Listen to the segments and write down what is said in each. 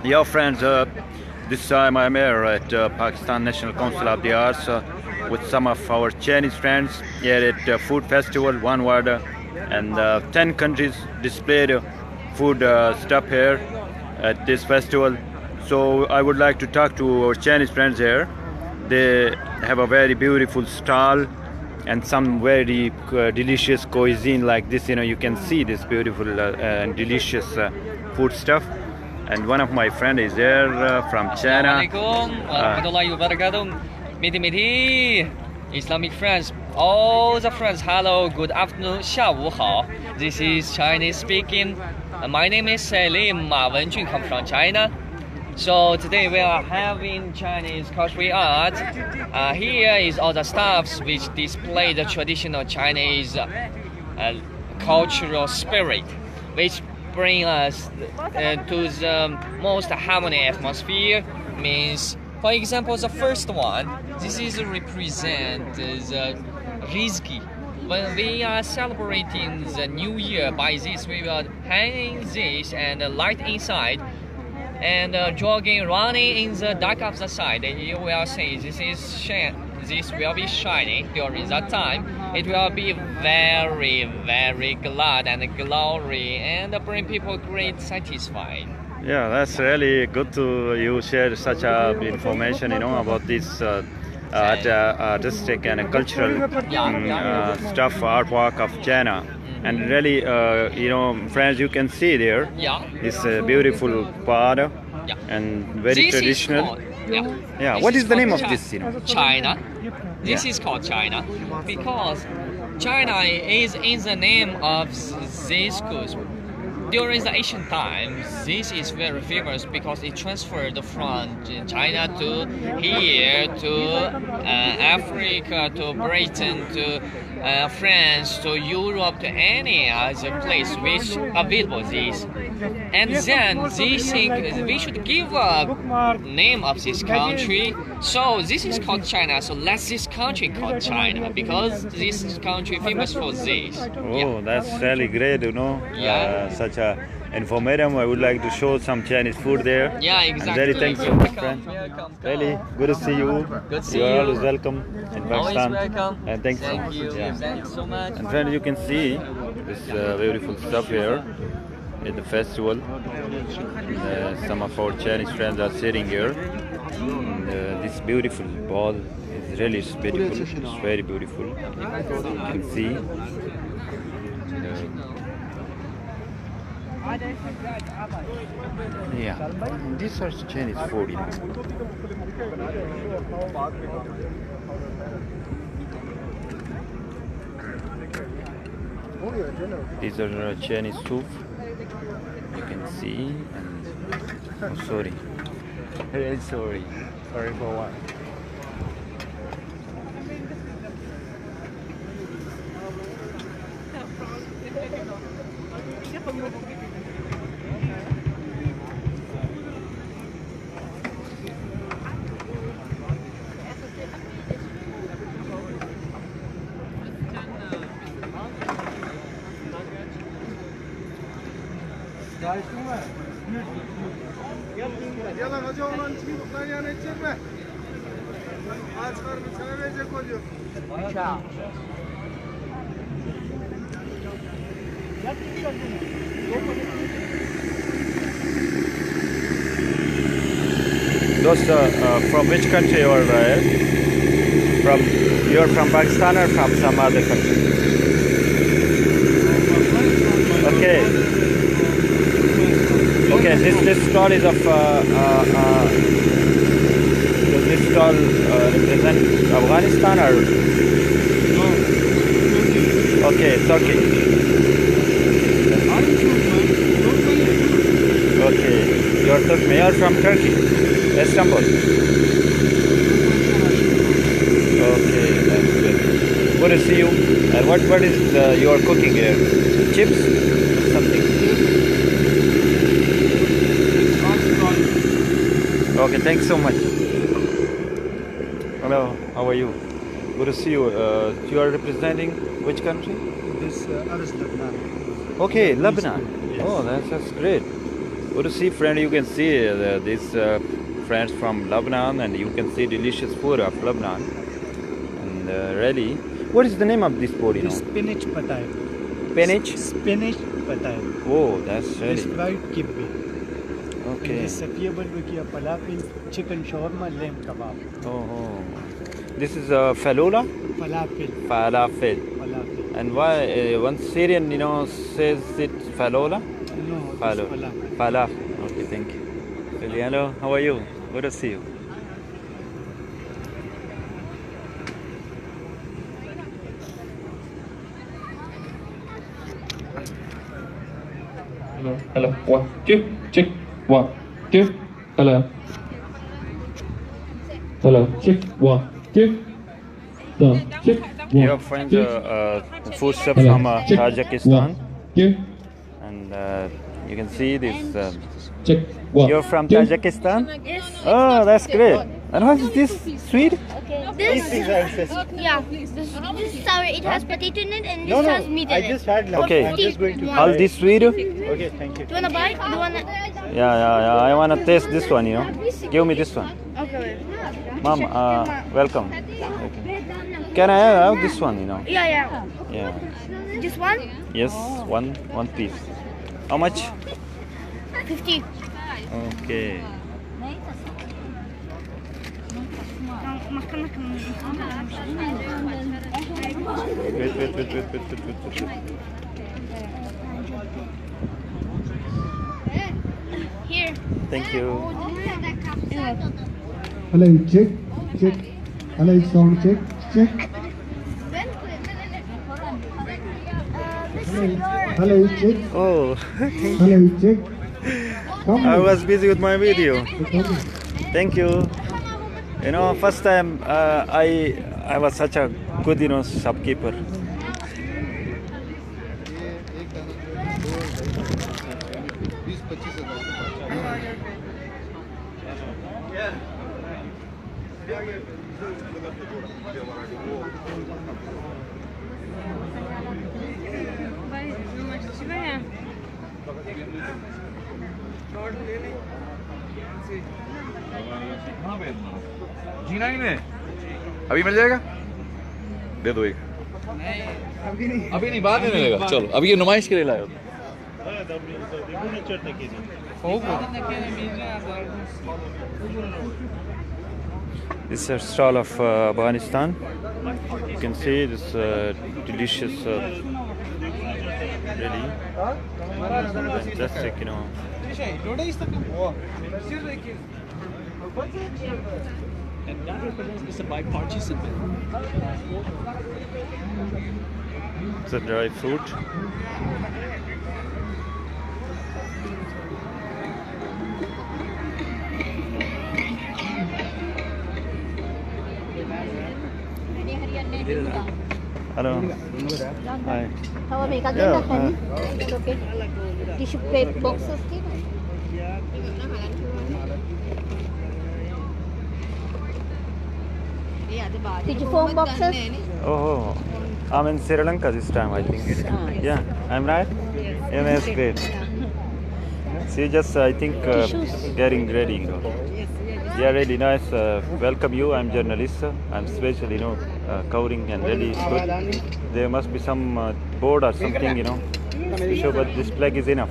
Yeah, friends, this time I'm here at Pakistan National Council of the Arts with some of our Chinese friends here at Food Festival, one word, and 10 countries displayed food stuff here at this festival. So I would like to talk to our Chinese friends here. They have a very beautiful stall and some very delicious cuisine like this. You can see this beautiful and delicious food stuff. And one of my friend is there from China. Assalamualaikum warahmatullahi wabarakatuh. Miti Islamic friends, all the friends, hello, good afternoon, 下午好. This is Chinese speaking. My name is Selim Ma Wenjun, come from China. So today we are having Chinese cultural art. Here is all the stuffs which display the traditional Chinese cultural spirit, which bring us to the most harmony atmosphere. Means, for example, the first one, this is represent the Rizki. When we are celebrating the new year, by this we will hang this and light inside, and jogging, running in the dark of the side. And you will see this will be shining during that time. It will be very, very glad and glory and bring people great satisfaction. Yeah, that's really good to you share such information, about this artistic and cultural stuff, artwork of China. And really, friends, you can see there, this beautiful pot and very This traditional. This What is the name called of this? China. This is called China because China is in the name of this goods. During the ancient times, this is very famous because it transferred from China to here, to Africa, to Britain, to France, to Europe, to any other place which available this. And then this thing, we should give a name of this country. So this is called China. So let this country called China because this country famous for this. Oh, that's really great, such a informative. I would like to show some Chinese food there. Yeah, exactly. And really thanks so much, friend. Welcome. Really good to see you. Good to see You are you. always welcome in Pakistan. Always welcome. And thanks so Thank much. you. Yeah. Thank you so much. And friend, you can see this beautiful stuff here at the festival. Some of our Chinese friends are sitting here. And, this beautiful ball is really beautiful. It's very beautiful. You can see. These are Chinese food. These are Chinese soup. You can see. And sorry. Very sorry. Sorry for what? Those from which country you are? You're from Pakistan or from some other country? Okay. Okay. This stall is of. Does this stall represent Afghanistan or? Okay, Turkey. Okay, you're from Turkey, Istanbul. Okay, that's good. Good to see you. And what is you are cooking here? Chips? Something? Okay, thanks so much. Hello, how are you? Good to see you. You are representing which country? This is Lebanon. Okay, Lebanon. Yes. Oh, that's great. What to see, friend? You can see these friends from Lebanon, and you can see delicious food of Lebanon. And really, what is the name of this food? You know, spinach patay. Spinach. Spinach patay. Oh, that's really. This fried kibbeh. Okay. This Safiya Balwikia falafel, chicken shawarma, lamb kebab. Oh. This is falula? Falafel. Falafel. Falafel. And why one Syrian, says it falula? No, Falafel. Falafel. Okay, thank you. Hello, how are you? Good to see you. Hello. 1, 2, check. 1, 2. Hello. Hello. Check. 1, 2. Check. You have friends food chef from Tajikistan, 2. and you can see this. Check. 1. You're from 2. Tajikistan? Yes. Oh, that's great. And what is this? Sweet? This, yeah, this is sour. It has potato in it, and this has meat in I it. just had lunch. Okay. I'm just going to All this sweet? Okay, thank you. Do you wanna bite? Do you wanna? Yeah. I wanna taste this one. Give me this one. Okay. Mom, welcome. Okay. Can I have this one? Yeah. Yeah. Just one? Yes, one piece. How much? 50. Okay. Wait. Here. Thank you. Hello, check. Hello, sound check. Hello, check. Oh, Hello, check. Come I on. was busy with my video. Thank you. First time I was such a good shopkeeper. जीना ही में अभी मिल जाएगा दे दो एक अभी नहीं बाद में मिलेगा चलो अभी ये नुमाइश के लिए लाए हो This is a stall of Afghanistan. You can see this delicious, really fantastic, And that represents it's a bipartisan bill. It's a dry fruit. Hello. Hi. How make again? Yeah, Okay. Tissue paper boxes. Tissue foam boxes. Oh, I'm in Sri Lanka this time, I think. Yeah, I'm right? Yeah, that's great. See, just I think getting ready. Yeah, really nice. Welcome you. I'm journalist. I'm special, covering and really good. There must be some board or something, Sure, but this flag is enough.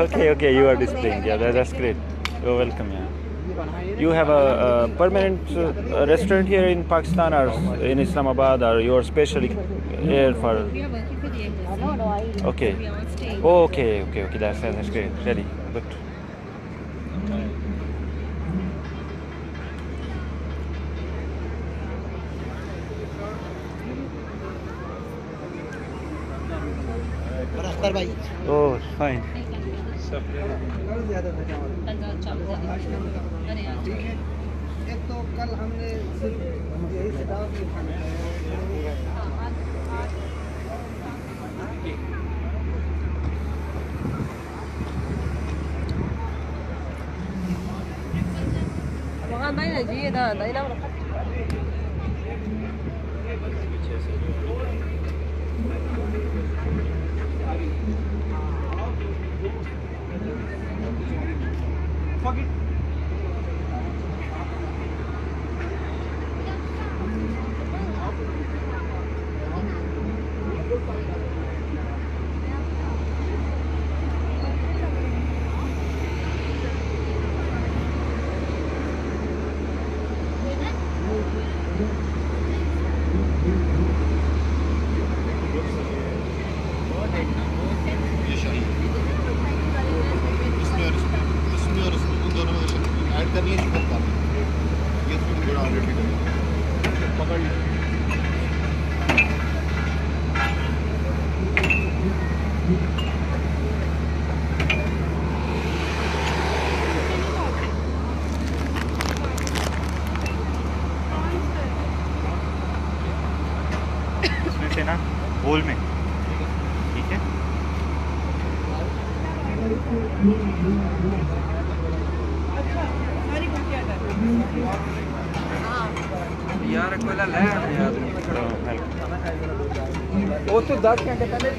Okay, you are displaying. Yeah, that's great. You're welcome. Yeah. You have a permanent restaurant here in Pakistan or in Islamabad, or you are specially here for? Okay. Oh, okay. That's great. Really good. Oh, fine. यार Cola ले यार वो तो 10 घंटे पहले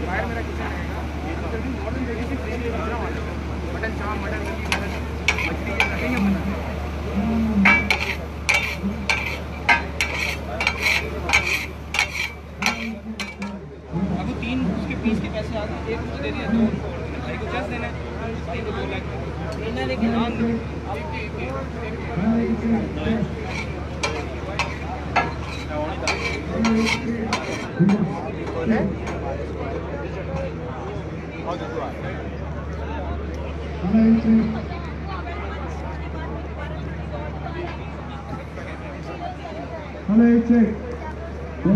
बाहर मेरा kitchen है मॉडर्न लेडीज मटन चाव मटन मछली ये रखेंगे अब 3 उसके पीस के पैसे आ गए, एक मुझे दे दिया, 2 भाई को 10 देना है, भाई को 2 लाख देना, लेकिन Hello, check. Go.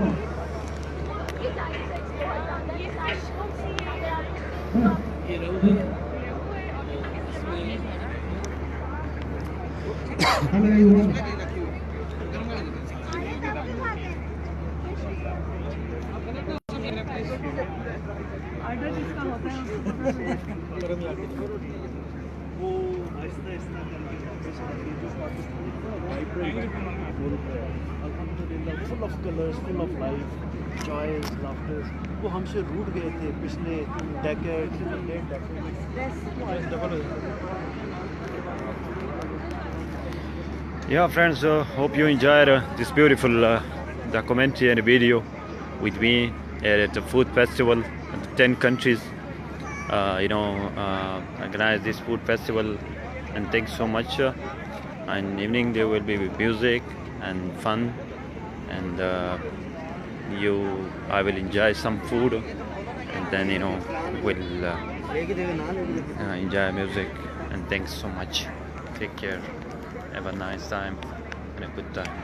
Hello, everyone. Order जिसका होता है उसको पता नहीं वो आहिस्ता आहिस्ता अल्हम्दुलिल्लाह full of colours, full of life, joys, laughters, वो हमसे रूठ गए थे पिछले decades, late decades. Yeah, friends, hope you enjoyed this beautiful documentary and video with me at the food festival. 10 countries, organize this food festival, and thanks so much. And evening there will be music and fun, and I will enjoy some food, and then we'll enjoy music. And thanks so much. Take care. Have a nice time and a good time.